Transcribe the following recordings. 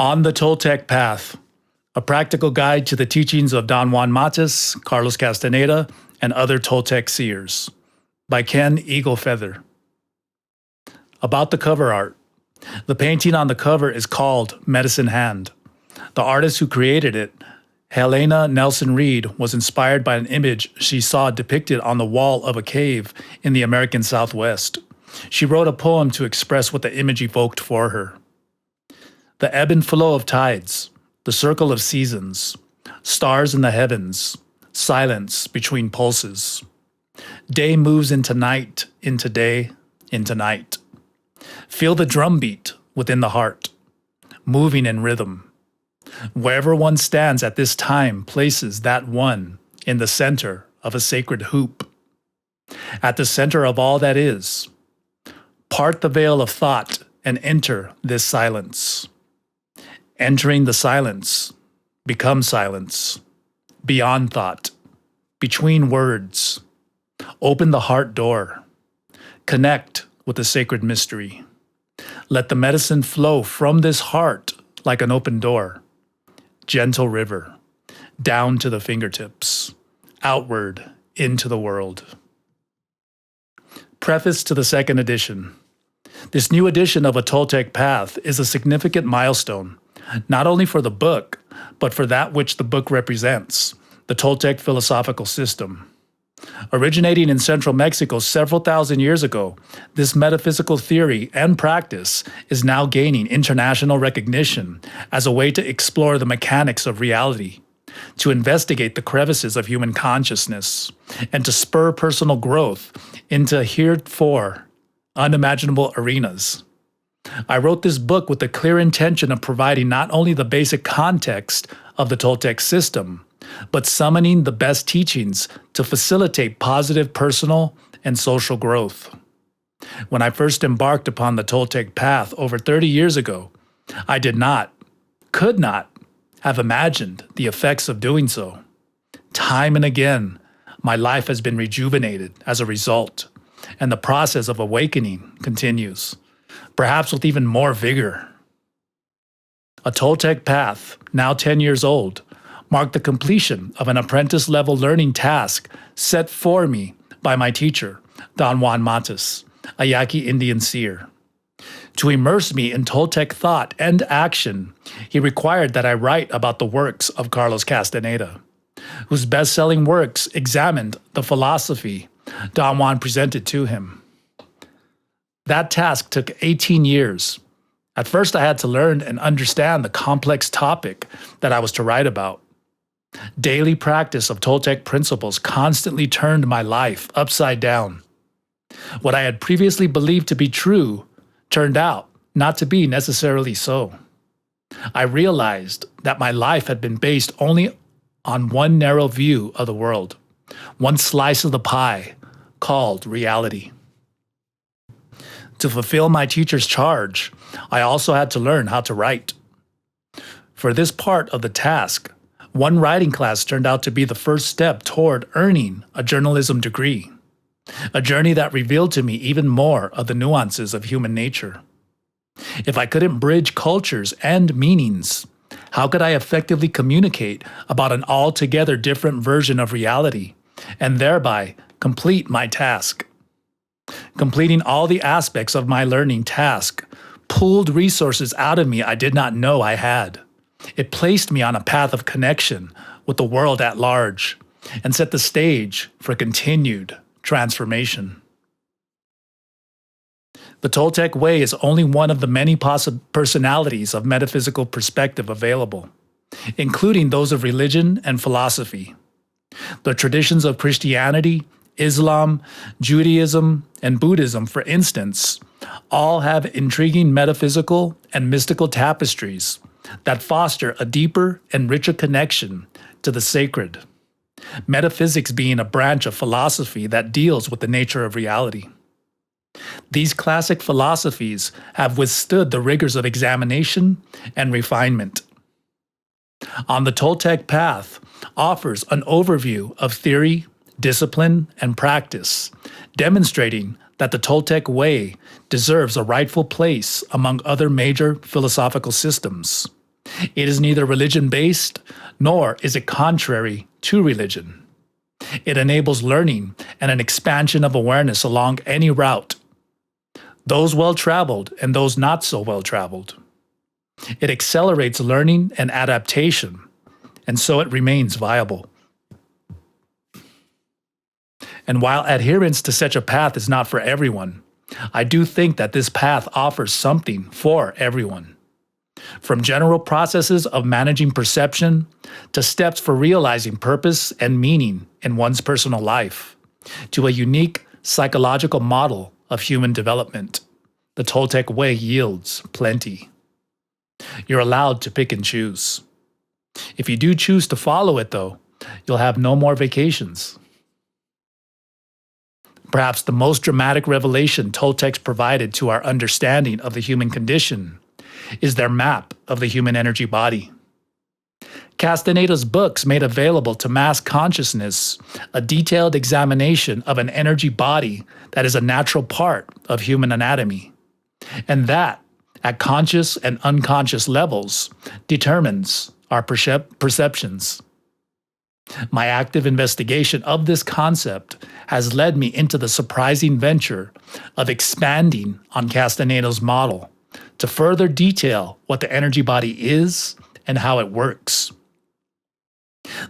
On the Toltec Path, a practical guide to the teachings of Don Juan Matus, Carlos Castaneda, and other Toltec Seers, by Ken Eaglefeather. About the cover art. The painting on the cover is called Medicine Hand. The artist who created it, Helena Nelson Reed, was inspired by an image she saw depicted on the wall of a cave in the American Southwest. She wrote a poem to express what the image evoked for her. The ebb and flow of tides, the circle of seasons, stars in the heavens, silence between pulses. Day moves into night, into day, into night. Feel the drumbeat within the heart, moving in rhythm. Wherever one stands at this time places that one in the center of a sacred hoop. At the center of all that is, part the veil of thought and enter this silence. Entering the silence, become silence, beyond thought, between words. Open the heart door. Connect with the sacred mystery. Let the medicine flow from this heart like an open door. Gentle river, down to the fingertips, outward into the world. Preface to the second edition. This new edition of A Toltec Path is a significant milestone, not only for the book, but for that which the book represents, the Toltec philosophical system. Originating in central Mexico several thousand years ago, this metaphysical theory and practice is now gaining international recognition as a way to explore the mechanics of reality, to investigate the crevices of human consciousness, and to spur personal growth into heretofore unimaginable arenas. I wrote this book with the clear intention of providing not only the basic context of the Toltec system, but summoning the best teachings to facilitate positive personal and social growth. When I first embarked upon the Toltec path over 30 years ago, I could not have imagined the effects of doing so. Time and again, my life has been rejuvenated as a result, and the process of awakening continues, perhaps with even more vigor. A Toltec path, now 10 years old, marked the completion of an apprentice-level learning task set for me by my teacher, Don Juan Matus, a Yaqui Indian seer. To immerse me in Toltec thought and action, he required that I write about the works of Carlos Castaneda, whose best-selling works examined the philosophy Don Juan presented to him. That task took 18 years. At first, I had to learn and understand the complex topic that I was to write about. Daily practice of Toltec principles constantly turned my life upside down. What I had previously believed to be true turned out not to be necessarily so. I realized that my life had been based only on one narrow view of the world, one slice of the pie called reality. To fulfill my teacher's charge, I also had to learn how to write. For this part of the task, one writing class turned out to be the first step toward earning a journalism degree, a journey that revealed to me even more of the nuances of human nature. If I couldn't bridge cultures and meanings, how could I effectively communicate about an altogether different version of reality, and thereby complete my task? Completing all the aspects of my learning task pulled resources out of me I did not know I had. It placed me on a path of connection with the world at large and set the stage for continued transformation. The Toltec way is only one of the many personalities of metaphysical perspective available, including those of religion and philosophy. The traditions of Christianity, Islam, Judaism, and Buddhism, for instance, all have intriguing metaphysical and mystical tapestries that foster a deeper and richer connection to the sacred, metaphysics being a branch of philosophy that deals with the nature of reality. These classic philosophies have withstood the rigors of examination and refinement. On the Toltec path offers an overview of theory, discipline, and practice, demonstrating that the Toltec way deserves a rightful place among other major philosophical systems. It is neither religion-based, nor is it contrary to religion. It enables learning and an expansion of awareness along any route, those well-traveled and those not so well-traveled. It accelerates learning and adaptation, and so it remains viable. And while adherence to such a path is not for everyone, I do think that this path offers something for everyone. From general processes of managing perception to steps for realizing purpose and meaning in one's personal life, to a unique psychological model of human development, the Toltec way yields plenty. You're allowed to pick and choose. If you do choose to follow it, though, you'll have no more vacations. Perhaps the most dramatic revelation Toltecs provided to our understanding of the human condition is their map of the human energy body. Castaneda's books made available to mass consciousness a detailed examination of an energy body that is a natural part of human anatomy, and that, at conscious and unconscious levels, determines our perceptions. My active investigation of this concept has led me into the surprising venture of expanding on Castaneda's model to further detail what the energy body is and how it works.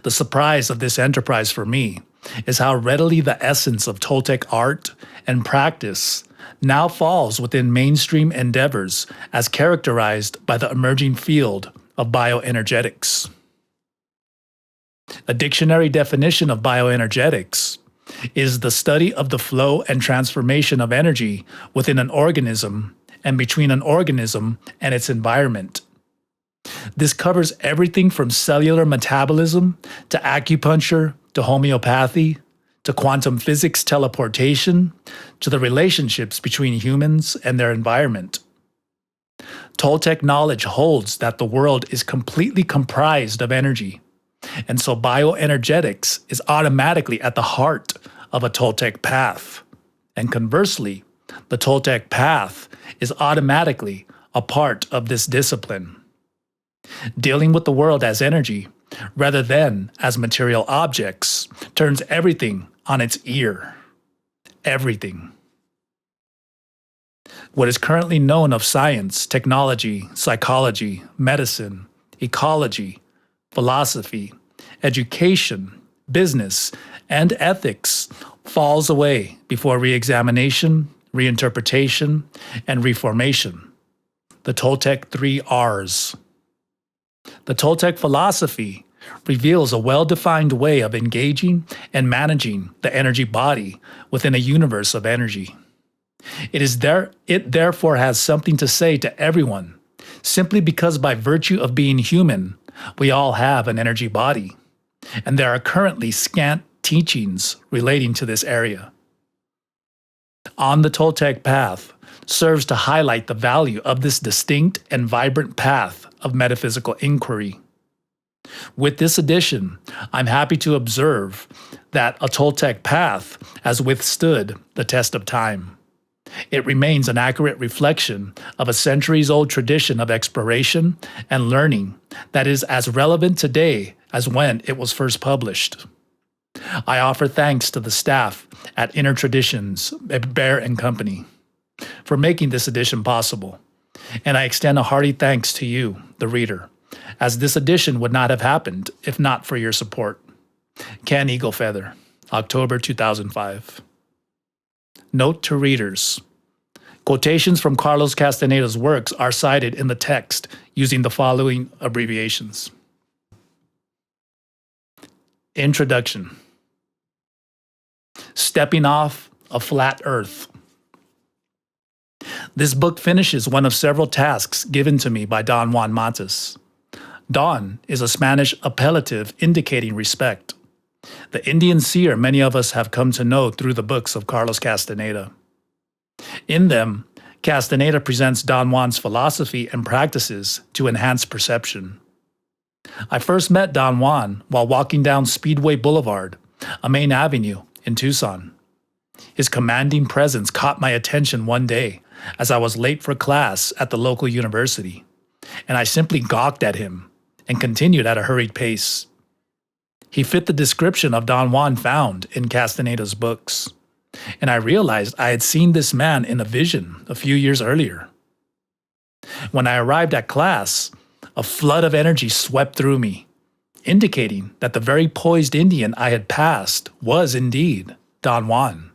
The surprise of this enterprise for me is how readily the essence of Toltec art and practice now falls within mainstream endeavors as characterized by the emerging field of bioenergetics. A dictionary definition of bioenergetics is the study of the flow and transformation of energy within an organism and between an organism and its environment. This covers everything from cellular metabolism to acupuncture to homeopathy to quantum physics teleportation to the relationships between humans and their environment. Toltec knowledge holds that the world is completely comprised of energy, and so bioenergetics is automatically at the heart of a Toltec path. And conversely, the Toltec path is automatically a part of this discipline. Dealing with the world as energy, rather than as material objects, turns everything on its ear. Everything. What is currently known of science, technology, psychology, medicine, ecology, philosophy, education, business, and ethics falls away before re-examination, reinterpretation, and reformation. The Toltec 3 R's. The Toltec philosophy reveals a well-defined way of engaging and managing the energy body within a universe of energy. It therefore has something to say to everyone, simply because by virtue of being human, we all have an energy body, and there are currently scant teachings relating to this area. On the Toltec path serves to highlight the value of this distinct and vibrant path of metaphysical inquiry. With this addition, I'm happy to observe that a Toltec path has withstood the test of time. It remains an accurate reflection of a centuries-old tradition of exploration and learning that is as relevant today as when it was first published. I offer thanks to the staff at Inner Traditions, Bear and Company, for making this edition possible, and I extend a hearty thanks to you, the reader, as this edition would not have happened if not for your support. Ken Eagle Feather, October 2005. Note to readers. Quotations from Carlos Castaneda's works are cited in the text using the following abbreviations. Introduction. Stepping off a flat earth. This book finishes one of several tasks given to me by Don Juan Matus. Don is a Spanish appellative indicating respect. The Indian seer many of us have come to know through the books of Carlos Castaneda. In them, Castaneda presents Don Juan's philosophy and practices to enhance perception. I first met Don Juan while walking down Speedway Boulevard, a main avenue in Tucson. His commanding presence caught my attention one day as I was late for class at the local university, and I simply gawked at him and continued at a hurried pace. He fit the description of Don Juan found in Castaneda's books, and I realized I had seen this man in a vision a few years earlier. When I arrived at class, a flood of energy swept through me, indicating that the very poised Indian I had passed was indeed Don Juan.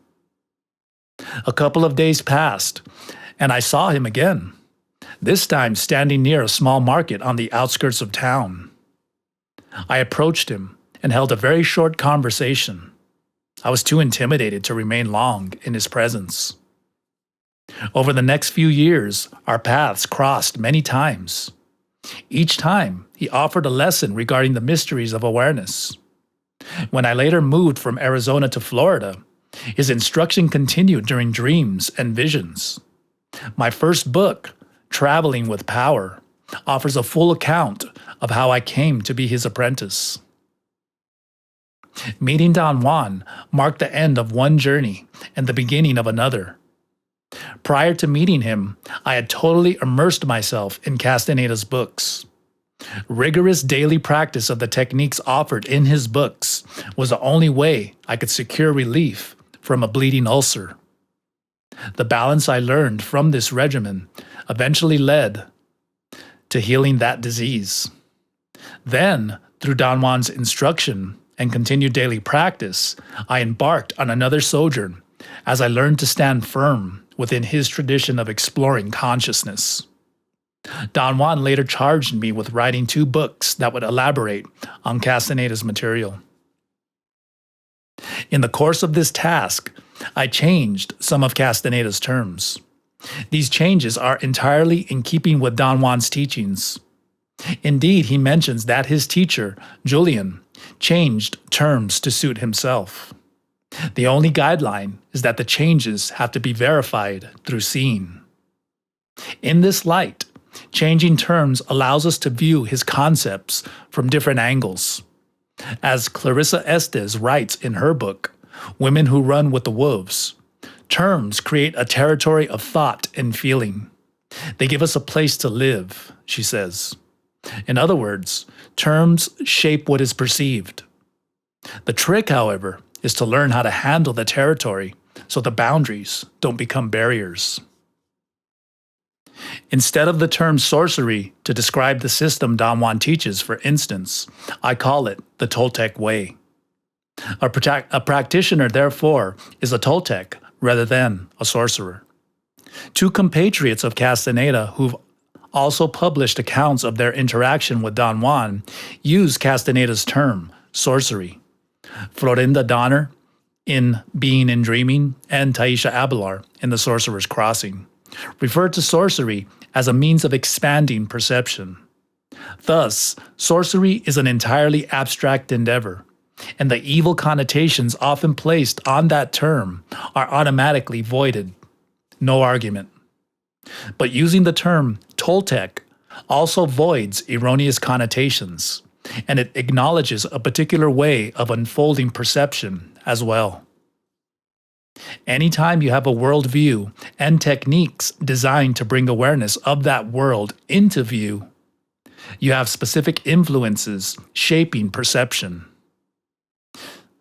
A couple of days passed, and I saw him again, this time standing near a small market on the outskirts of town. I approached him and held a very short conversation. I was too intimidated to remain long in his presence. Over the next few years, our paths crossed many times. Each time, he offered a lesson regarding the mysteries of awareness. When I later moved from Arizona to Florida, his instruction continued during dreams and visions. My first book, Traveling with Power, offers a full account of how I came to be his apprentice. Meeting Don Juan marked the end of one journey and the beginning of another. Prior to meeting him, I had totally immersed myself in Castaneda's books. Rigorous daily practice of the techniques offered in his books was the only way I could secure relief from a bleeding ulcer. The balance I learned from this regimen eventually led to healing that disease. Then, through Don Juan's instruction and continued daily practice, I embarked on another sojourn as I learned to stand firm within his tradition of exploring consciousness. Don Juan later charged me with writing 2 books that would elaborate on Castaneda's material. In the course of this task, I changed some of Castaneda's terms. These changes are entirely in keeping with Don Juan's teachings. Indeed, he mentions that his teacher, Julian, changed terms to suit himself. The only guideline is that the changes have to be verified through seeing. In this light, changing terms allows us to view his concepts from different angles. As Clarissa Estes writes in her book, Women Who Run with the Wolves, terms create a territory of thought and feeling. They give us a place to live, she says. In other words, terms shape what is perceived. The trick, however, is to learn how to handle the territory so the boundaries don't become barriers. Instead of the term sorcery to describe the system Don Juan teaches, for instance, I call it the Toltec way. A practitioner, therefore, is a Toltec rather than a sorcerer. 2 compatriots of Castaneda who've also published accounts of their interaction with Don Juan use Castaneda's term, sorcery. Florinda Donner in Being and Dreaming and Taisha Abelar in The Sorcerer's Crossing refer to sorcery as a means of expanding perception. Thus, sorcery is an entirely abstract endeavor, and the evil connotations often placed on that term are automatically voided. No argument. But using the term Toltec also voids erroneous connotations, and it acknowledges a particular way of unfolding perception as well. Anytime you have a worldview and techniques designed to bring awareness of that world into view, you have specific influences shaping perception.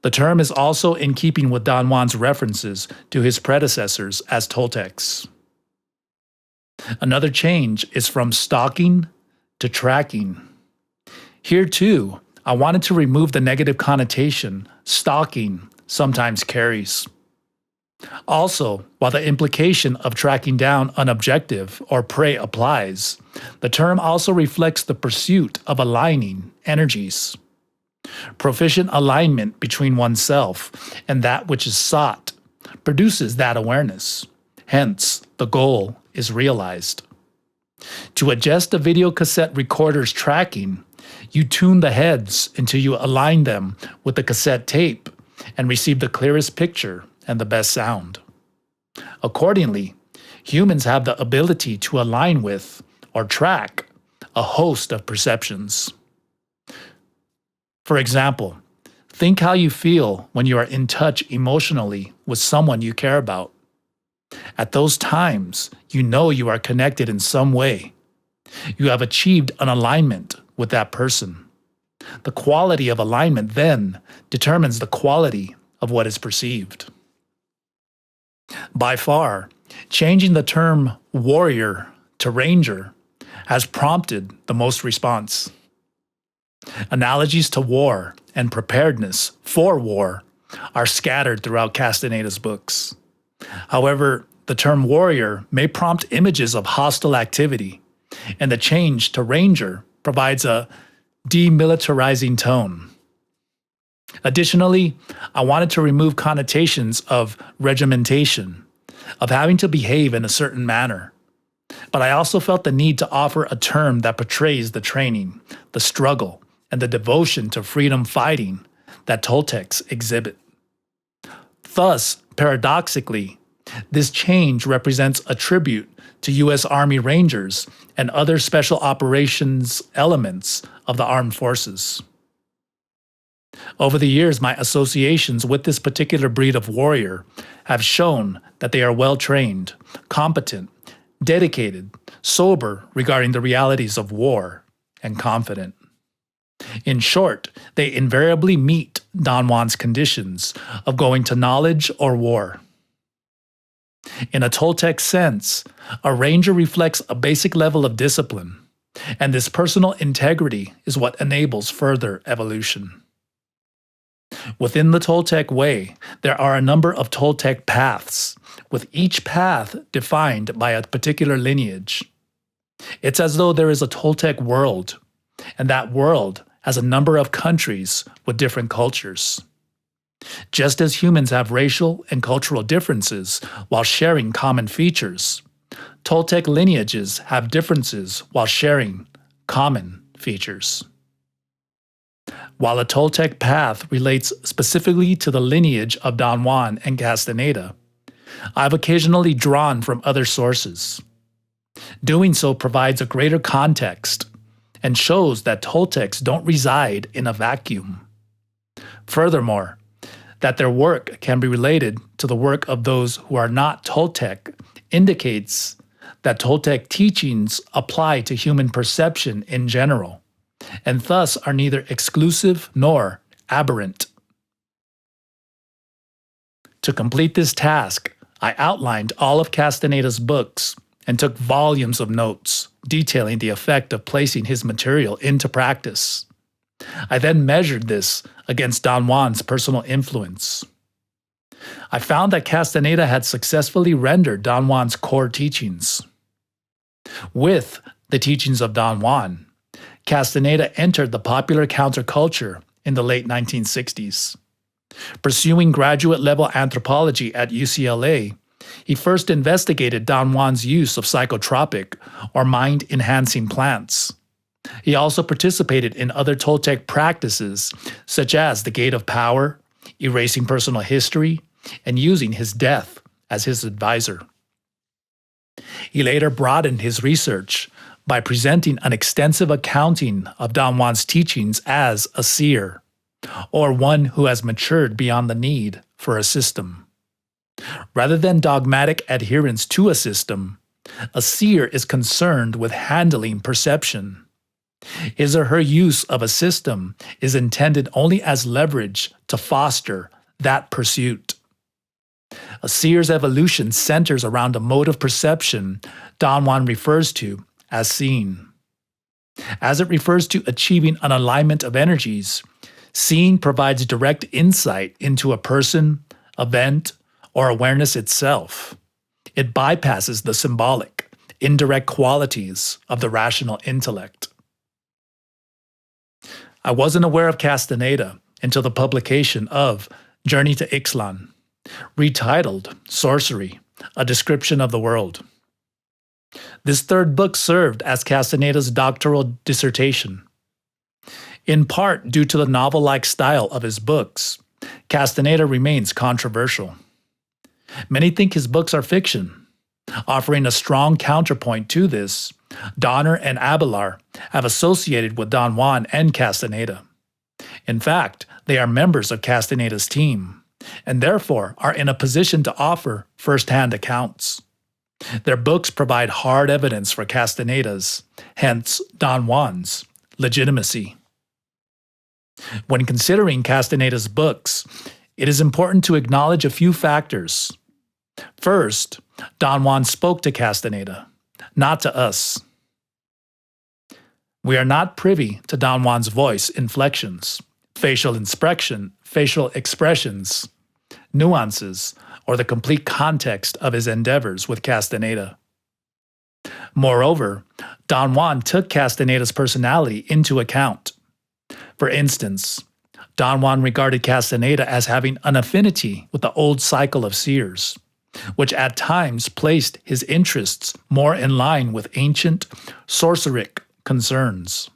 The term is also in keeping with Don Juan's references to his predecessors as Toltecs. Another change is from stalking to tracking. Here too, I wanted to remove the negative connotation stalking sometimes carries. Also, while the implication of tracking down an objective or prey applies, the term also reflects the pursuit of aligning energies. Proficient alignment between oneself and that which is sought produces that awareness. Hence, the goal is realized. To adjust a video cassette recorder's tracking, you tune the heads until you align them with the cassette tape and receive the clearest picture and the best sound. Accordingly, humans have the ability to align with or track a host of perceptions. For example, think how you feel when you are in touch emotionally with someone you care about. At those times, you know you are connected in some way. You have achieved an alignment with that person. The quality of alignment then determines the quality of what is perceived. By far, changing the term warrior to ranger has prompted the most response. Analogies to war and preparedness for war are scattered throughout Castaneda's books. However, the term warrior may prompt images of hostile activity, and the change to ranger provides a demilitarizing tone. Additionally, I wanted to remove connotations of regimentation, of having to behave in a certain manner. But I also felt the need to offer a term that portrays the training, the struggle, and the devotion to freedom fighting that Toltecs exhibit. Thus, paradoxically, this change represents a tribute to U.S. Army Rangers and other special operations elements of the armed forces. Over the years, my associations with this particular breed of warrior have shown that they are well-trained, competent, dedicated, sober regarding the realities of war, and confident. In short, they invariably meet Don Juan's conditions of going to knowledge or war. In a Toltec sense, a ranger reflects a basic level of discipline, and this personal integrity is what enables further evolution. Within the Toltec way, there are a number of Toltec paths, with each path defined by a particular lineage. It's as though there is a Toltec world, and that world has a number of countries with different cultures. Just as humans have racial and cultural differences while sharing common features, Toltec lineages have differences while sharing common features. While a Toltec path relates specifically to the lineage of Don Juan and Castaneda, I've occasionally drawn from other sources. Doing so provides a greater context and shows that Toltecs don't reside in a vacuum. Furthermore, that their work can be related to the work of those who are not Toltec indicates that Toltec teachings apply to human perception in general, and thus are neither exclusive nor aberrant. To complete this task, I outlined all of Castaneda's books and took volumes of notes detailing the effect of placing his material into practice. I then measured this against Don Juan's personal influence. I found that Castaneda had successfully rendered Don Juan's core teachings. With the teachings of Don Juan, Castaneda entered the popular counterculture in the late 1960s. Pursuing graduate-level anthropology at UCLA, he first investigated Don Juan's use of psychotropic or mind-enhancing plants. He also participated in other Toltec practices such as the Gate of Power, erasing personal history, and using his death as his advisor. He later broadened his research by presenting an extensive accounting of Don Juan's teachings as a seer, or one who has matured beyond the need for a system. Rather than dogmatic adherence to a system, a seer is concerned with handling perception. His or her use of a system is intended only as leverage to foster that pursuit. A seer's evolution centers around a mode of perception Don Juan refers to as seeing. As it refers to achieving an alignment of energies, seeing provides direct insight into a person, event, or awareness itself. It bypasses the symbolic, indirect qualities of the rational intellect. I wasn't aware of Castaneda until the publication of Journey to Ixtlan, retitled Sorcery, A Description of the World. This third book served as Castaneda's doctoral dissertation. In part due to the novel-like style of his books, Castaneda remains controversial. Many think his books are fiction. Offering a strong counterpoint to this, Donner and Abelard have associated with Don Juan and Castaneda. In fact, they are members of Castaneda's team, and therefore are in a position to offer first-hand accounts. Their books provide hard evidence for Castaneda's, hence Don Juan's, legitimacy. When considering Castaneda's books, it is important to acknowledge a few factors. First, Don Juan spoke to Castaneda, not to us. We are not privy to Don Juan's voice inflections, facial expressions, nuances, or the complete context of his endeavors with Castaneda. Moreover, Don Juan took Castaneda's personality into account. For instance, Don Juan regarded Castaneda as having an affinity with the old cycle of seers, which at times placed his interests more in line with ancient sorceric concerns.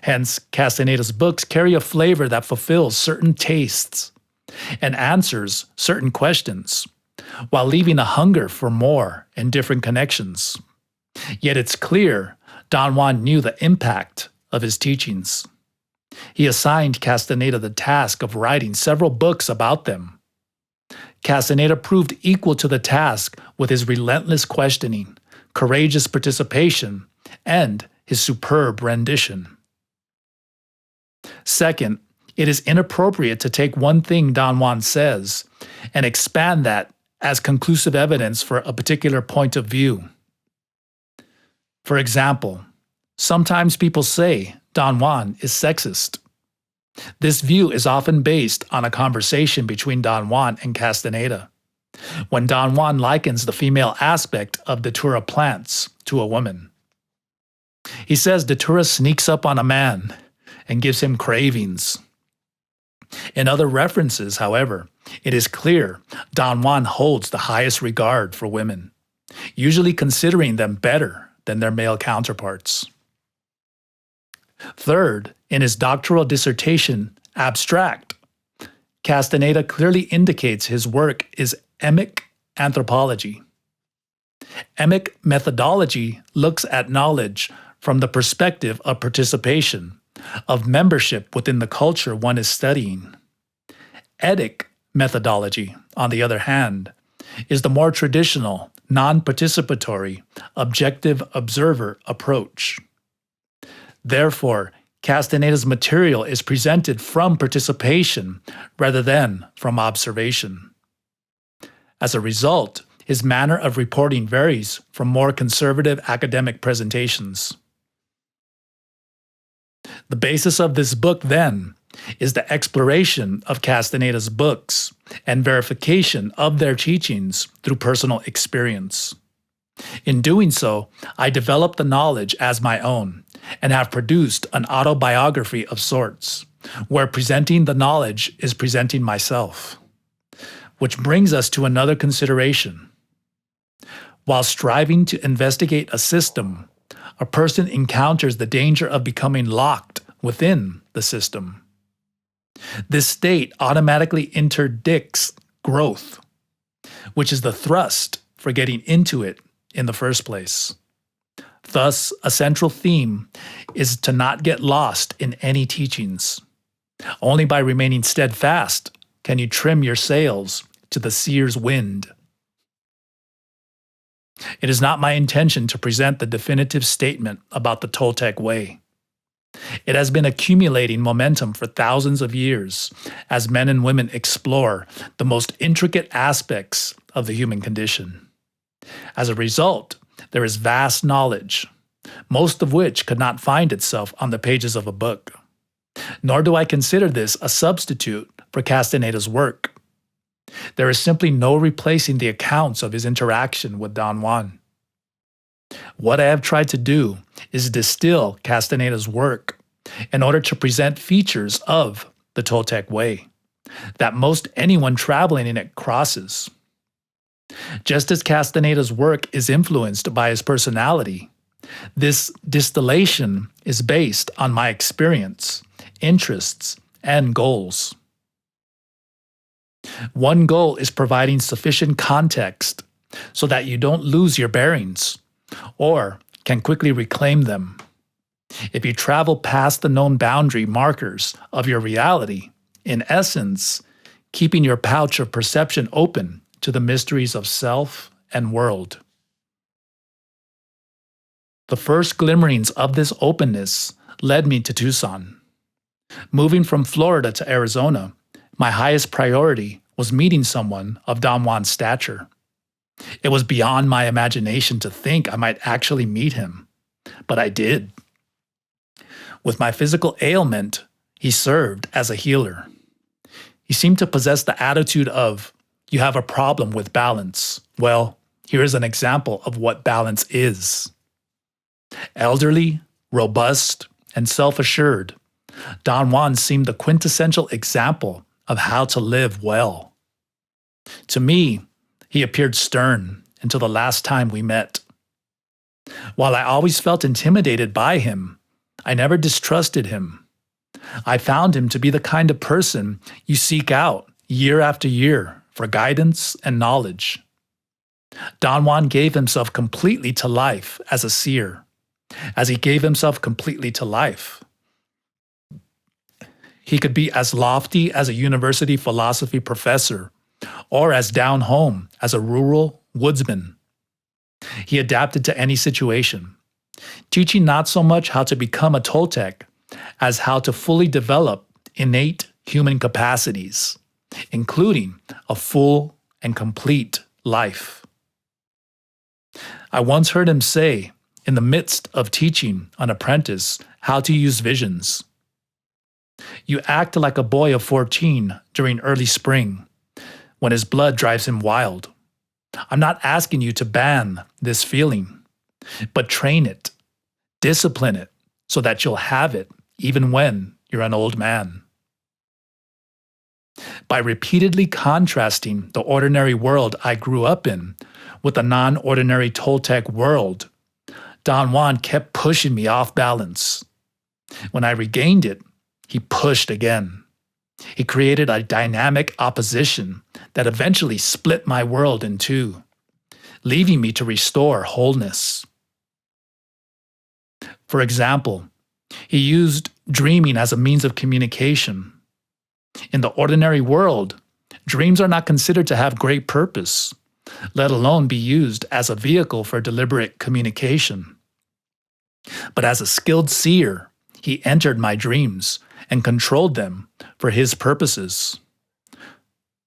Hence, Castaneda's books carry a flavor that fulfills certain tastes and answers certain questions, while leaving a hunger for more and different connections. Yet it's clear Don Juan knew the impact of his teachings. He assigned Castaneda the task of writing several books about them. Castaneda proved equal to the task with his relentless questioning, courageous participation, and his superb rendition. Second, it is inappropriate to take one thing Don Juan says and expand that as conclusive evidence for a particular point of view. For example, sometimes people say Don Juan is sexist. This view is often based on a conversation between Don Juan and Castaneda, when Don Juan likens the female aspect of Datura plants to a woman. He says Datura sneaks up on a man and gives him cravings. In other references, however, it is clear Don Juan holds the highest regard for women, usually considering them better than their male counterparts. Third, in his doctoral dissertation, Abstract, Castaneda clearly indicates his work is emic anthropology. Emic methodology looks at knowledge from the perspective of participation, of membership within the culture one is studying. Etic methodology, on the other hand, is the more traditional, non-participatory, objective observer approach. Therefore, Castaneda's material is presented from participation rather than from observation. As a result, his manner of reporting varies from more conservative academic presentations. The basis of this book, then, is the exploration of Castaneda's books and verification of their teachings through personal experience. In doing so, I developed the knowledge as my own and have produced an autobiography of sorts, where presenting the knowledge is presenting myself. Which brings us to another consideration. While striving to investigate a system, a person encounters the danger of becoming locked within the system. This state automatically interdicts growth, which is the thrust for getting into it in the first place. Thus, a central theme is to not get lost in any teachings. Only by remaining steadfast can you trim your sails to the seer's wind. It is not my intention to present the definitive statement about the Toltec way. It has been accumulating momentum for thousands of years as men and women explore the most intricate aspects of the human condition. As a result, there is vast knowledge, most of which could not find itself on the pages of a book. Nor do I consider this a substitute for Castaneda's work. There is simply no replacing the accounts of his interaction with Don Juan. What I have tried to do is distill Castaneda's work in order to present features of the Toltec way that most anyone traveling in it crosses. Just as Castaneda's work is influenced by his personality, this distillation is based on my experience, interests, and goals. One goal is providing sufficient context so that you don't lose your bearings or can quickly reclaim them. If you travel past the known boundary markers of your reality, in essence, keeping your pouch of perception open to the mysteries of self and world. The first glimmerings of this openness led me to Tucson. Moving from Florida to Arizona, my highest priority was meeting someone of Don Juan's stature. It was beyond my imagination to think I might actually meet him, but I did. With my physical ailment, he served as a healer. He seemed to possess the attitude of, "You have a problem with balance. Well, here is an example of what balance is." Elderly, robust, and self-assured, Don Juan seemed the quintessential example of how to live well. To me, he appeared stern until the last time we met. While I always felt intimidated by him, I never distrusted him. I found him to be the kind of person you seek out year after year for guidance and knowledge. Don Juan gave himself completely to life as a seer, as he gave himself completely to life. He could be as lofty as a university philosophy professor, or as down home as a rural woodsman. He adapted to any situation, teaching not so much how to become a Toltec as how to fully develop innate human capacities, including a full and complete life. I once heard him say, in the midst of teaching an apprentice how to use visions, "You act like a boy of 14 during early spring, when his blood drives him wild. I'm not asking you to ban this feeling, but train it, discipline it, so that you'll have it even when you're an old man." By repeatedly contrasting the ordinary world I grew up in with the non-ordinary Toltec world, Don Juan kept pushing me off balance. When I regained it, he pushed again. He created a dynamic opposition that eventually split my world in two, leaving me to restore wholeness. For example, he used dreaming as a means of communication. In the ordinary world, dreams are not considered to have great purpose, let alone be used as a vehicle for deliberate communication. But as a skilled seer, he entered my dreams and controlled them for his purposes.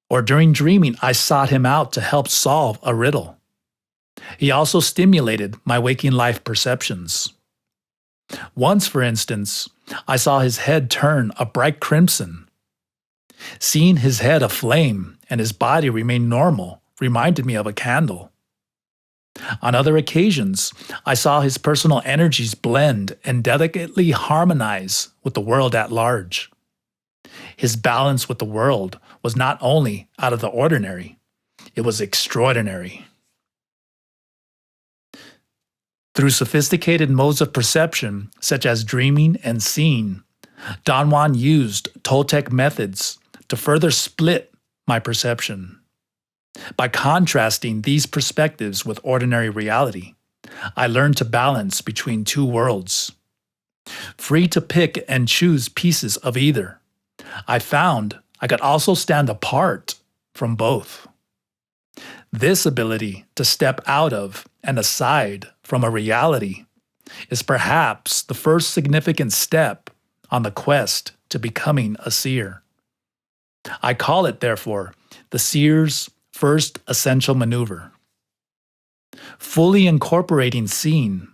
Or during dreaming, I sought him out to help solve a riddle. He also stimulated my waking life perceptions. Once, for instance, I saw his head turn a bright crimson. Seeing his head aflame and his body remain normal reminded me of a candle. On other occasions, I saw his personal energies blend and delicately harmonize with the world at large. His balance with the world was not only out of the ordinary, it was extraordinary. Through sophisticated modes of perception, such as dreaming and seeing, Don Juan used Toltec methods to further split my perception. By contrasting these perspectives with ordinary reality, I learned to balance between two worlds. Free to pick and choose pieces of either, I found I could also stand apart from both. This ability to step out of and aside from a reality is perhaps the first significant step on the quest to becoming a seer. I call it, therefore, the seer's first essential maneuver. Fully incorporating seeing,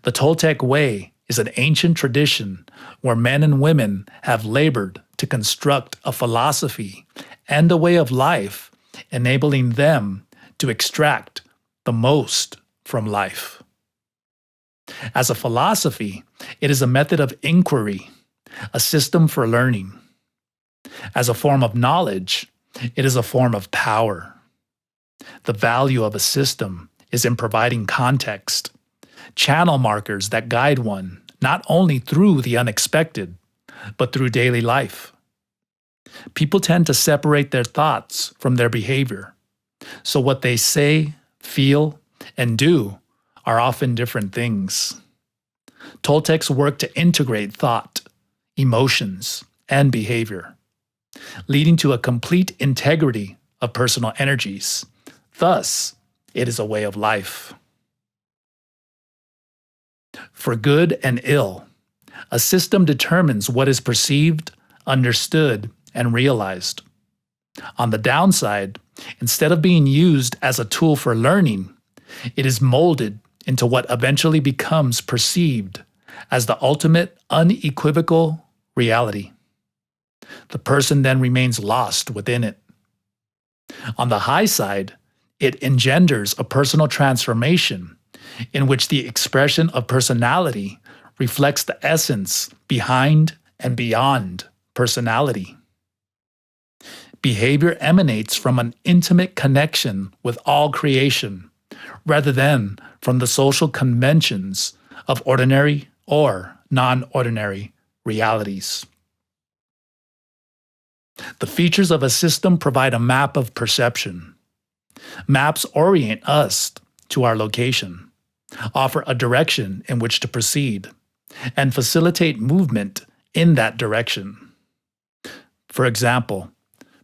the Toltec way is an ancient tradition where men and women have labored to construct a philosophy and a way of life enabling them to extract the most from life. As a philosophy, it is a method of inquiry, a system for learning. As a form of knowledge, it is a form of power. The value of a system is in providing context, channel markers that guide one not only through the unexpected, but through daily life. People tend to separate their thoughts from their behavior, so what they say, feel, and do are often different things. Toltecs work to integrate thought, emotions, and behavior, leading to a complete integrity of personal energies. Thus, it is a way of life. For good and ill, a system determines what is perceived, understood, and realized. On the downside, instead of being used as a tool for learning, it is molded into what eventually becomes perceived as the ultimate unequivocal reality. The person then remains lost within it. On the high side, it engenders a personal transformation in which the expression of personality reflects the essence behind and beyond personality. Behavior emanates from an intimate connection with all creation, rather than from the social conventions of ordinary or non-ordinary realities. The features of a system provide a map of perception. Maps orient us to our location, offer a direction in which to proceed, and facilitate movement in that direction. For example,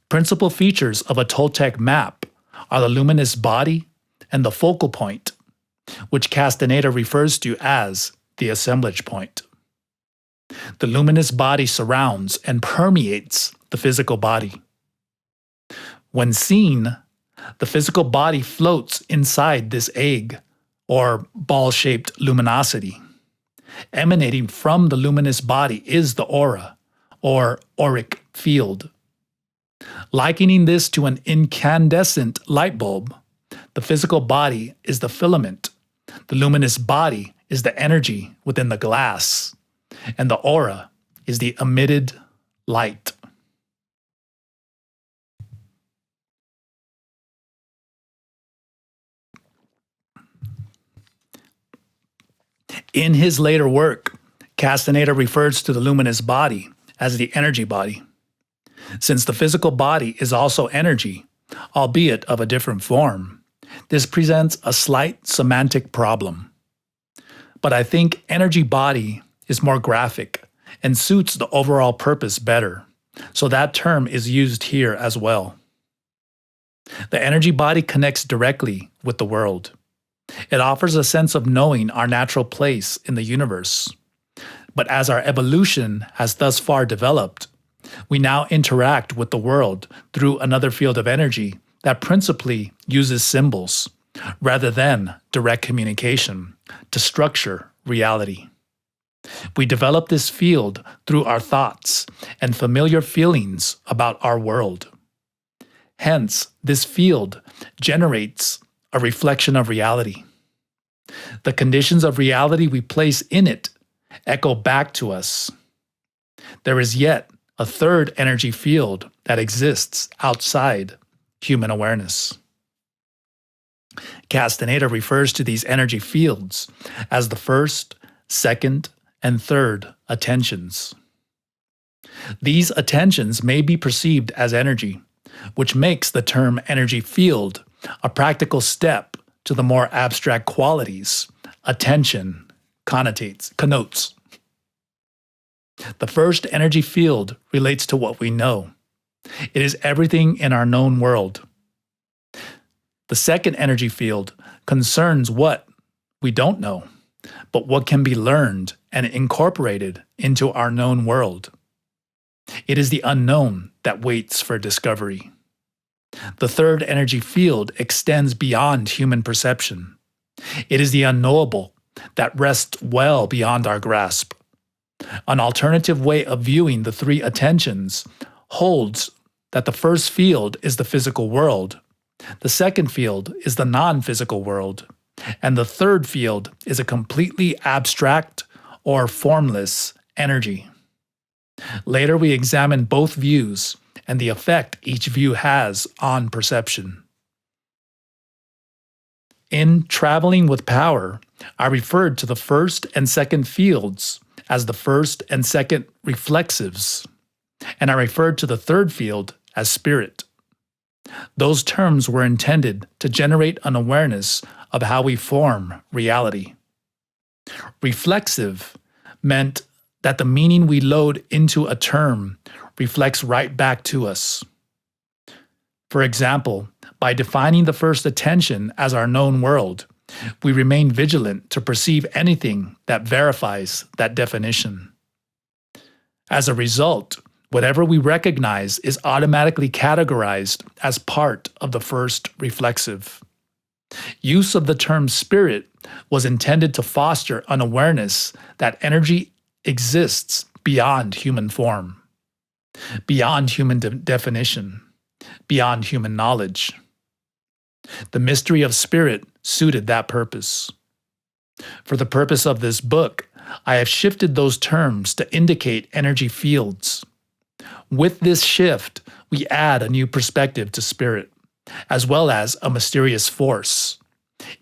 principal features of a Toltec map are the luminous body and the focal point, which Castaneda refers to as the assemblage point. The luminous body surrounds and permeates the physical body. When seen, the physical body floats inside this egg, or ball-shaped luminosity. Emanating from the luminous body is the aura, or auric field. Likening this to an incandescent light bulb, the physical body is the filament, the luminous body is the energy within the glass, and the aura is the emitted light. In his later work, Castaneda refers to the luminous body as the energy body. Since the physical body is also energy, albeit of a different form, this presents a slight semantic problem. But I think energy body is more graphic and suits the overall purpose better, so that term is used here as well. The energy body connects directly with the world. It offers a sense of knowing our natural place in the universe. But as our evolution has thus far developed, we now interact with the world through another field of energy that principally uses symbols, rather than direct communication, to structure reality. We develop this field through our thoughts and familiar feelings about our world. Hence, this field generates a reflection of reality. The conditions of reality we place in it echo back to us. There is yet a third energy field that exists outside human awareness. Castaneda refers to these energy fields as the first, second, and third attentions. These attentions may be perceived as energy, which makes the term energy field a practical step to the more abstract qualities attention connotes. The first energy field relates to what we know. It is everything in our known world. The second energy field concerns what we don't know, but what can be learned and incorporated into our known world. It is the unknown that waits for discovery. The third energy field extends beyond human perception. It is the unknowable that rests well beyond our grasp. An alternative way of viewing the three attentions holds that the first field is the physical world, the second field is the non-physical world, and the third field is a completely abstract or formless energy. Later, we examine both views and the effect each view has on perception. In Traveling with Power, I referred to the first and second fields as the first and second reflexives, and I referred to the third field as spirit. Those terms were intended to generate an awareness of how we form reality. Reflexive meant that the meaning we load into a term reflects right back to us. For example, by defining the first attention as our known world, we remain vigilant to perceive anything that verifies that definition. As a result, whatever we recognize is automatically categorized as part of the first reflexive. Use of the term spirit was intended to foster an awareness that energy exists beyond human form, beyond human definition, beyond human knowledge. The mystery of spirit suited that purpose. For the purpose of this book, I have shifted those terms to indicate energy fields. With this shift, we add a new perspective to spirit, as well as a mysterious force.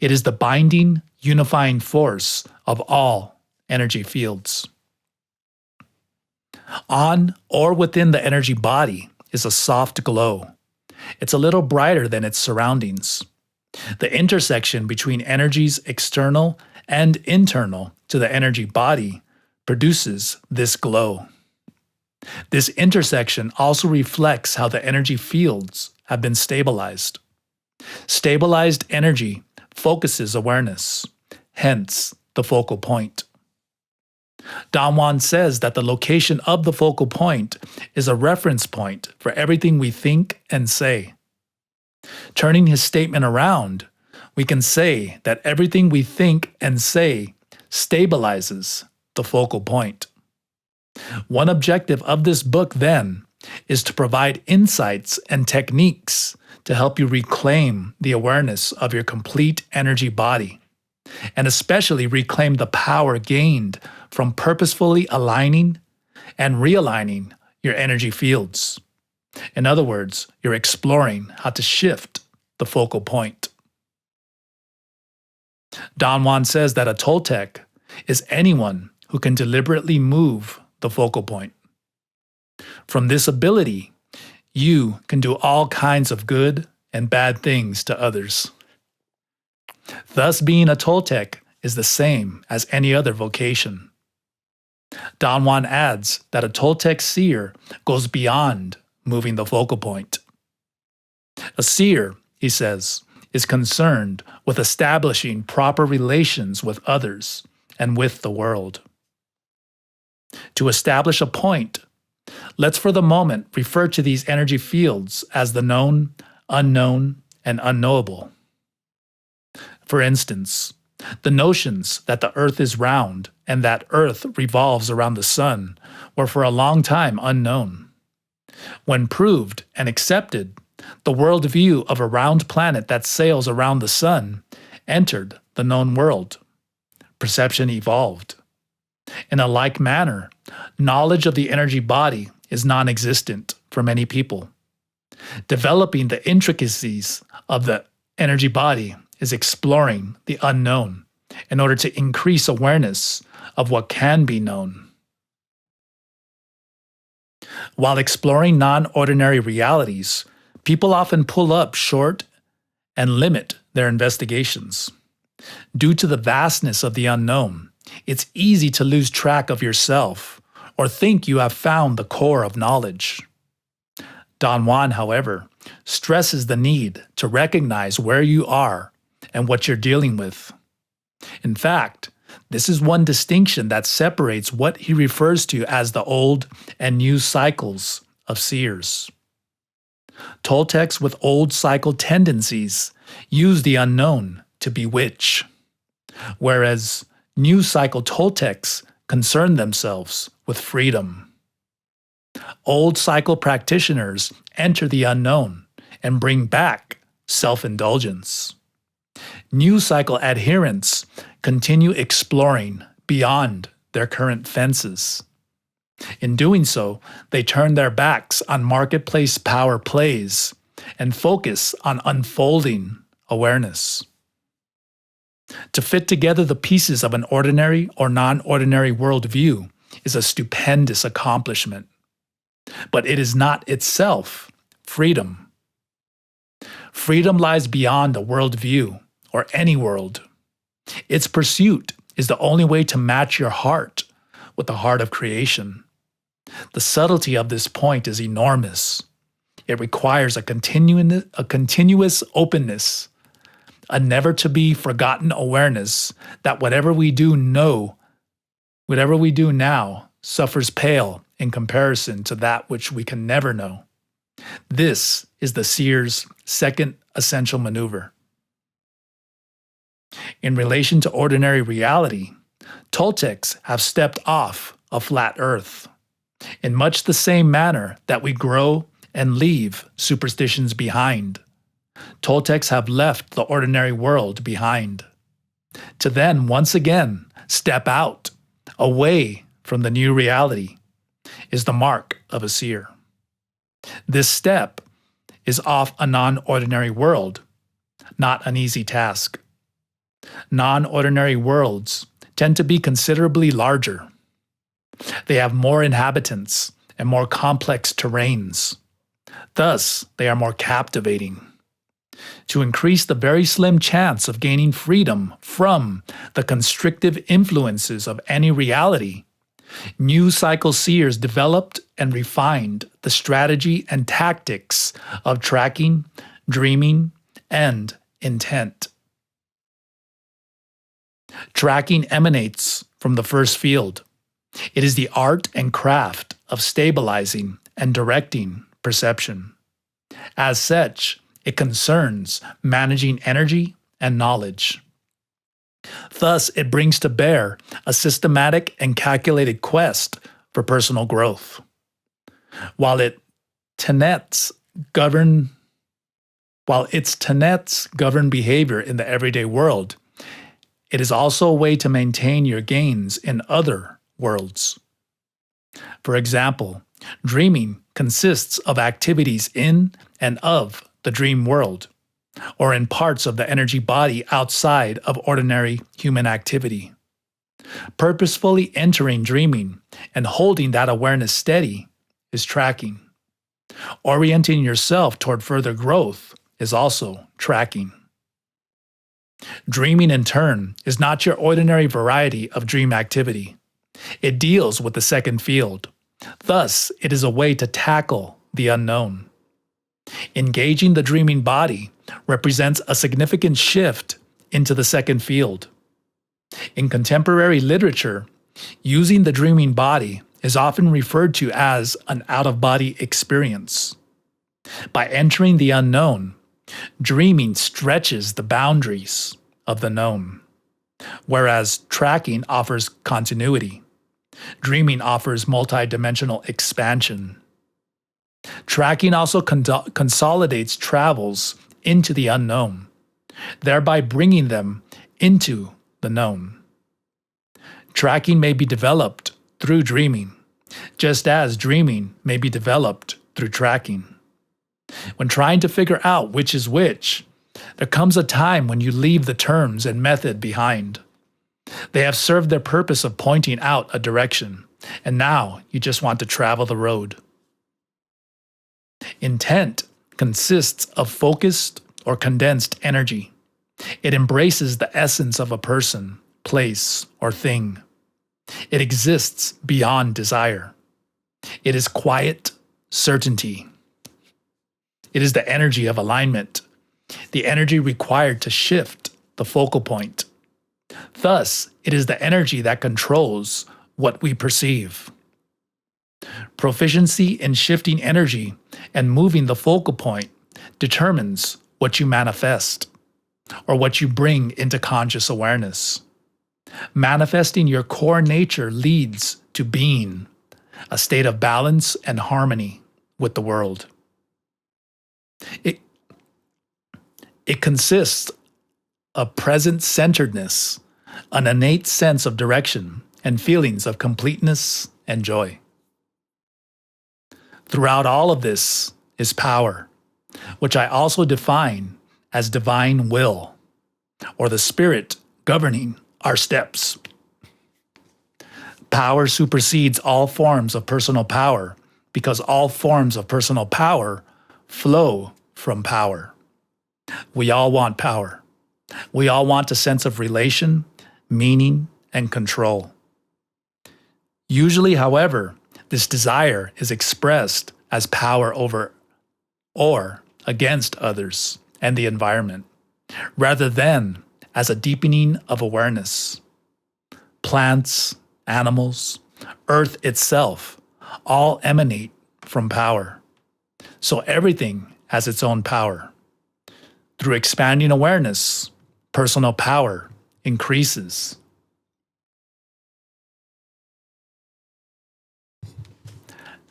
It is the binding, unifying force of all energy fields. On or within the energy body is a soft glow. It's a little brighter than its surroundings. The intersection between energies external and internal to the energy body produces this glow. This intersection also reflects how the energy fields have been stabilized. Stabilized energy focuses awareness, hence the focal point. Don Juan says that the location of the focal point is a reference point for everything we think and say. Turning his statement around, we can say that everything we think and say stabilizes the focal point. One objective of this book, then, is to provide insights and techniques to help you reclaim the awareness of your complete energy body, and especially reclaim the power gained from purposefully aligning and realigning your energy fields. In other words, you're exploring how to shift the focal point. Don Juan says that a Toltec is anyone who can deliberately move the focal point. From this ability, you can do all kinds of good and bad things to others. Thus, being a Toltec is the same as any other vocation. Don Juan adds that a Toltec seer goes beyond moving the focal point. A seer, he says, is concerned with establishing proper relations with others and with the world. To establish a point, let's for the moment refer to these energy fields as the known, unknown, and unknowable. For instance, the notions that the earth is round and that earth revolves around the sun were for a long time unknown. When proved and accepted, the worldview of a round planet that sails around the sun entered the known world. Perception evolved. In a like manner, knowledge of the energy body is non-existent for many people. Developing the intricacies of the energy body is exploring the unknown in order to increase awareness of what can be known. While exploring non-ordinary realities, people often pull up short and limit their investigations. Due to the vastness of the unknown, it's easy to lose track of yourself or think you have found the core of knowledge. Don Juan, however, stresses the need to recognize where you are and what you're dealing with. In fact, this is one distinction that separates what he refers to as the old and new cycles of seers. Toltecs with old cycle tendencies use the unknown to bewitch, whereas new cycle Toltecs concern themselves with freedom. Old cycle practitioners enter the unknown and bring back self-indulgence. New cycle adherents continue exploring beyond their current fences. In doing so, they turn their backs on marketplace power plays and focus on unfolding awareness. To fit together the pieces of an ordinary or non-ordinary worldview is a stupendous accomplishment, but it is not itself freedom. Freedom lies beyond a worldview or any world. Its pursuit is the only way to match your heart with the heart of creation. The subtlety of this point is enormous. It requires a continuous openness a never-to-be-forgotten awareness that whatever we do now suffers pale in comparison to that which we can never know. This is the seer's second essential maneuver. In relation to ordinary reality, Toltecs have stepped off a flat earth, in much the same manner that we grow and leave superstitions behind. Toltecs have left the ordinary world behind, to then once again step out, away from the new reality, is the mark of a seer. This step is off a non-ordinary world, not an easy task. Non-ordinary worlds tend to be considerably larger. They have more inhabitants and more complex terrains. Thus, they are more captivating. To increase the very slim chance of gaining freedom from the constrictive influences of any reality, new cycle seers developed and refined the strategy and tactics of tracking, dreaming, and intent. Tracking emanates from the first field. It is the art and craft of stabilizing and directing perception. As such, it concerns managing energy and knowledge. Thus, it brings to bear a systematic and calculated quest for personal growth. While its tenets govern behavior in the everyday world, it is also a way to maintain your gains in other worlds. For example, dreaming consists of activities in and of the dream world, or in parts of the energy body outside of ordinary human activity. Purposefully entering dreaming and holding that awareness steady is tracking. Orienting yourself toward further growth is also tracking. Dreaming, in turn, is not your ordinary variety of dream activity. It deals with the second field. Thus, it is a way to tackle the unknown. Engaging the dreaming body represents a significant shift into the second field. In contemporary literature, using the dreaming body is often referred to as an out-of-body experience. By entering the unknown, dreaming stretches the boundaries of the known, whereas tracking offers continuity. Dreaming offers multidimensional expansion. Tracking also consolidates travels into the unknown, thereby bringing them into the known. Tracking may be developed through dreaming, just as dreaming may be developed through tracking. When trying to figure out which is which, there comes a time when you leave the terms and method behind. They have served their purpose of pointing out a direction, and now you just want to travel the road. Intent consists of focused or condensed energy. It embraces the essence of a person, place, or thing. It exists beyond desire. It is quiet certainty. It is the energy of alignment, the energy required to shift the focal point. Thus, it is the energy that controls what we perceive. Proficiency in shifting energy and moving the focal point determines what you manifest, or what you bring into conscious awareness. Manifesting your core nature leads to being, a state of balance and harmony with the world. It consists of present-centeredness, an innate sense of direction, and feelings of completeness and joy. Throughout all of this is power, which I also define as divine will, or the spirit governing our steps. Power supersedes all forms of personal power because all forms of personal power flow from power. We all want power. We all want a sense of relation, meaning, and control. Usually, however, this desire is expressed as power over or against others and the environment. rather than as a deepening of awareness. Plants, animals, Earth itself all emanate from power. So everything has its own power. Through expanding awareness, personal power increases.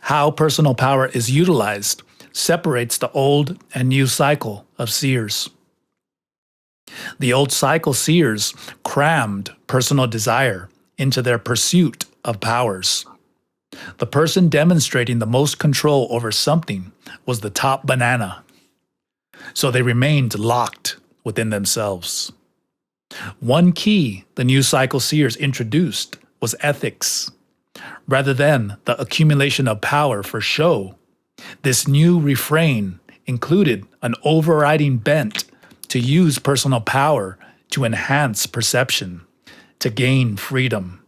How personal power is utilized separates the old and new cycle of seers. The old cycle seers crammed personal desire into their pursuit of powers. The person demonstrating the most control over something was the top banana. So they remained locked within themselves. One key the new cycle seers introduced was ethics. Rather than the accumulation of power for show, this new refrain included an overriding bent to use personal power to enhance perception, to gain freedom.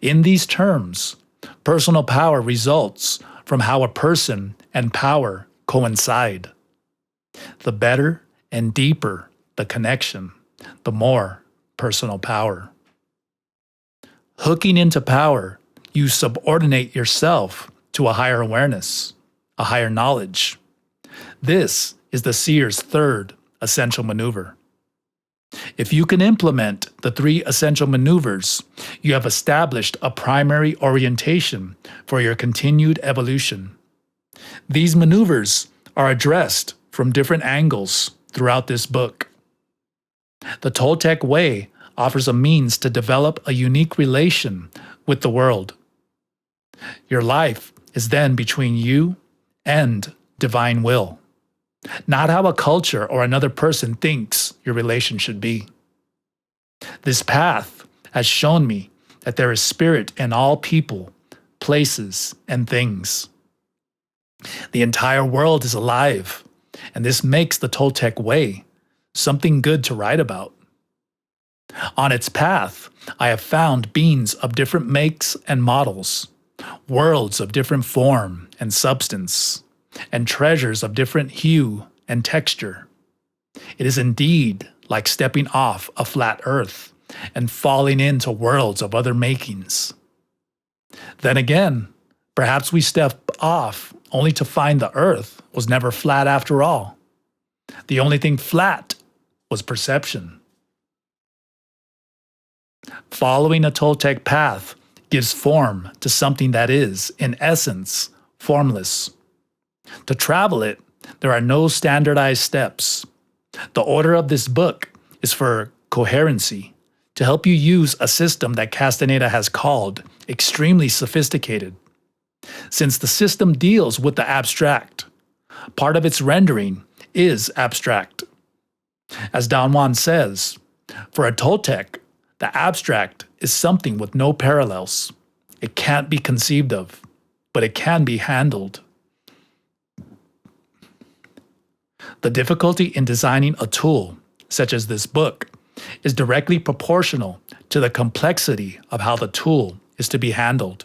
In these terms, personal power results from how a person and power coincide. The better and deeper the connection, the more personal power. Hooking into power, you subordinate yourself to a higher awareness, a higher knowledge. This is the seer's third essential maneuver. If you can implement the three essential maneuvers, you have established a primary orientation for your continued evolution. These maneuvers are addressed from different angles throughout this book. The Toltec way offers a means to develop a unique relation with the world. Your life is then between you and divine will, not how a culture or another person thinks your relation should be. This path has shown me that there is spirit in all people, places, and things. The entire world is alive, and this makes the Toltec way something good to write about. On its path, I have found beings of different makes and models, worlds of different form and substance, and treasures of different hue and texture. It is indeed like stepping off a flat earth and falling into worlds of other makings. Then again, perhaps we step off only to find the earth was never flat after all. The only thing flat was perception. Following a Toltec path gives form to something that is, in essence, formless. To travel it, there are no standardized steps. The order of this book is for coherency, to help you use a system that Castaneda has called extremely sophisticated. Since the system deals with the abstract, part of its rendering is abstract. As Don Juan says, for a Toltec, the abstract is something with no parallels. It can't be conceived of, but it can be handled. The difficulty in designing a tool, such as this book, is directly proportional to the complexity of how the tool is to be handled.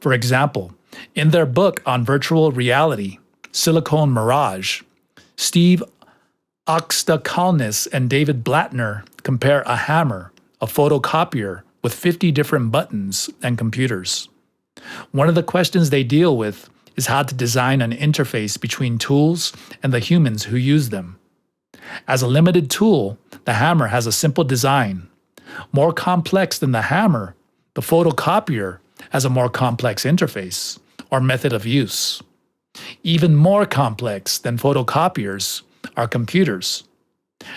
For example, in their book on virtual reality, Silicon Mirage, Steve Oxtakalnis and David Blattner compare a hammer, a photocopier with 50 different buttons and computers. One of the questions they deal with is how to design an interface between tools and the humans who use them. As a limited tool, the hammer has a simple design. More complex than the hammer, the photocopier has a more complex interface or method of use. Even more complex than photocopiers are computers.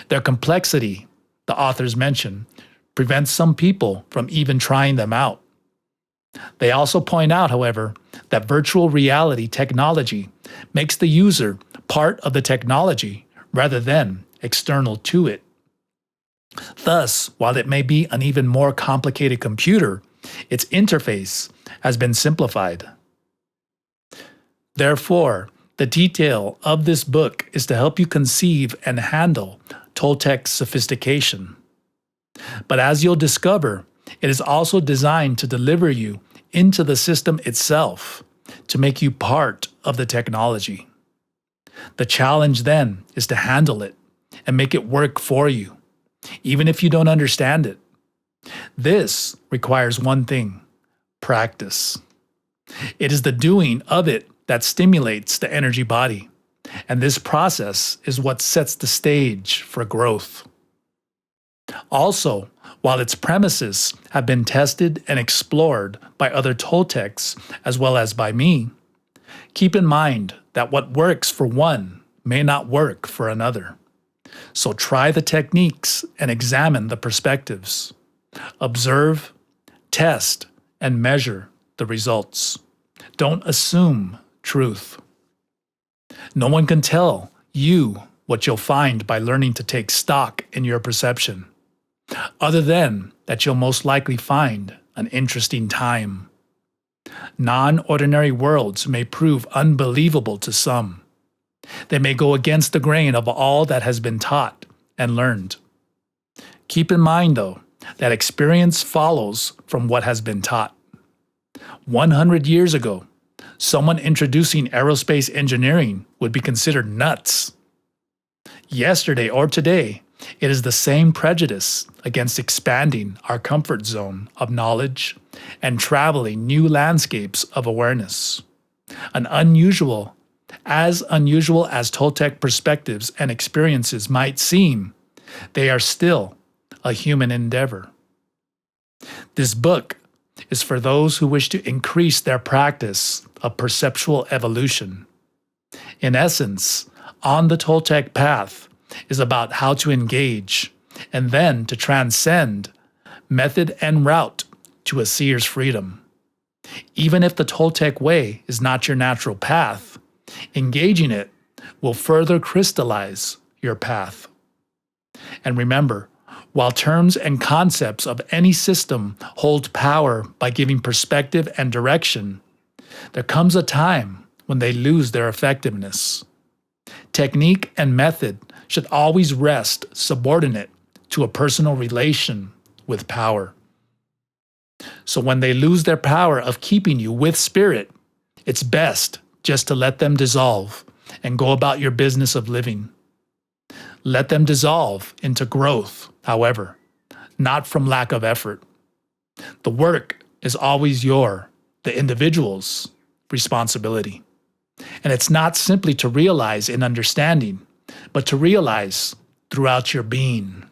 Their complexity, the authors mention, prevents some people from even trying them out. They also point out, however, that virtual reality technology makes the user part of the technology rather than external to it. Thus, while it may be an even more complicated computer, its interface has been simplified. Therefore, the detail of this book is to help you conceive and handle Toltec sophistication. But as you'll discover, it is also designed to deliver you into the system itself, to make you part of the technology. The challenge then is to handle it and make it work for you, even if you don't understand it. This requires one thing: practice. It is the doing of it that stimulates the energy body, and this process is what sets the stage for growth. Also, while its premises have been tested and explored by other Toltecs as well as by me, keep in mind that what works for one may not work for another. So try the techniques and examine the perspectives. Observe, test, and measure the results. Don't assume truth. No one can tell you what you'll find by learning to take stock in your perception, other than that you'll most likely find an interesting time. Non-ordinary worlds may prove unbelievable to some. They may go against the grain of all that has been taught and learned. Keep in mind, though, that experience follows from what has been taught. 100 years ago, someone introducing aerospace engineering would be considered nuts. Yesterday or today, it is the same prejudice against expanding our comfort zone of knowledge and traveling new landscapes of awareness. As unusual as Toltec perspectives and experiences might seem, they are still a human endeavor. This book is for those who wish to increase their practice of perceptual evolution. In essence, On the Toltec Path is about how to engage and then to transcend method and route to a seer's freedom. Even if the Toltec way is not your natural path, engaging it will further crystallize your path. And remember, while terms and concepts of any system hold power by giving perspective and direction, there comes a time when they lose their effectiveness. Technique and method should always rest subordinate to a personal relation with power. So when they lose their power of keeping you with spirit, it's best just to let them dissolve and go about your business of living. Let them dissolve into growth, however, not from lack of effort. The work is always the individual's, responsibility. And it's not simply to realize in understanding, but to realize throughout your being.